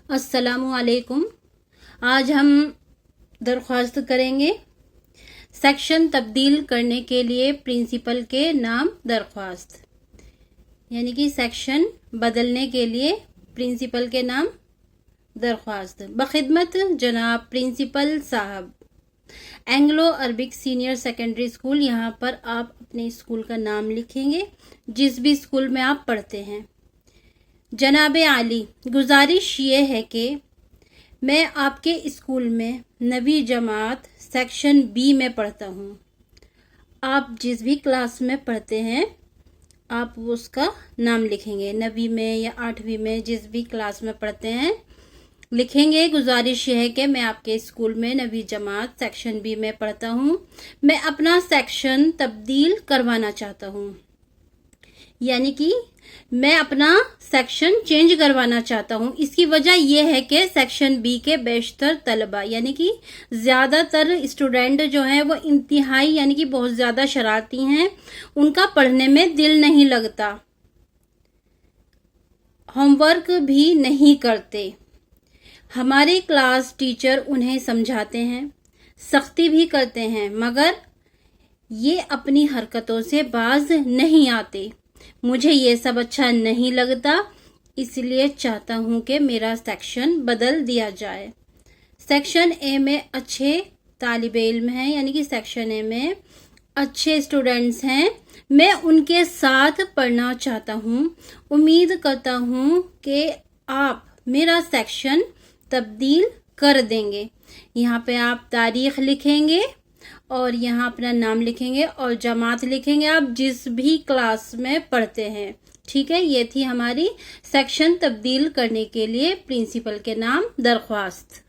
अस्सलामु अलैकुम। आज हम दरख्वास्त करेंगे सेक्शन तब्दील करने के लिए प्रिंसिपल के नाम दरख्वास्त, यानी कि सेक्शन बदलने के लिए प्रिंसिपल के नाम दरख्वास्त। बखिदमत जनाब प्रिंसिपल साहब, Anglo Arabic senior secondary school. यहाँ पर आप अपने स्कूल का नाम लिखेंगे, जिस भी स्कूल में आप पढ़ते हैं। जनाब आली, गुजारिश ये है कि मैं आपके स्कूल में नवी जमात सेक्शन बी में पढ़ता हूँ। आप जिस भी क्लास में पढ़ते हैं आप उसका नाम लिखेंगे, नवी में या 8वीं में, जिस भी क्लास में पढ़ते हैं लिखेंगे। गुजारिश यह है कि मैं आपके स्कूल में नवी जमात सेक्शन बी में पढ़ता हूँ। मैं अपना सेक्शन तब्दील करवाना चाहता हूँ, यानी कि मैं अपना सेक्शन चेंज करवाना चाहता हूँ। इसकी वजह यह है कि सेक्शन बी के बेशतर तलबा, यानी कि ज़्यादातर स्टूडेंट जो हैं वो इंतहाई यानी कि बहुत ज़्यादा शरारती हैं। उनका पढ़ने में दिल नहीं लगता, होमवर्क भी नहीं करते। हमारे क्लास टीचर उन्हें समझाते हैं, सख्ती भी करते हैं, मगर ये अपनी हरकतों से बाज नहीं आते। मुझे ये सब अच्छा नहीं लगता, इसलिए चाहता हूँ कि मेरा सेक्शन बदल दिया जाए। सेक्शन ए में अच्छे तालिब इल्म हैं, यानी कि सेक्शन ए में अच्छे स्टूडेंट्स हैं। मैं उनके साथ पढ़ना चाहता हूँ। उम्मीद करता हूँ कि आप मेरा सेक्शन तब्दील कर देंगे। यहाँ पे आप तारीख लिखेंगे और यहाँ अपना नाम लिखेंगे और जमात लिखेंगे, आप जिस भी क्लास में पढ़ते हैं। ठीक है, ये थी हमारी सेक्शन तब्दील करने के लिए प्रिंसिपल के नाम दरख्वास्त।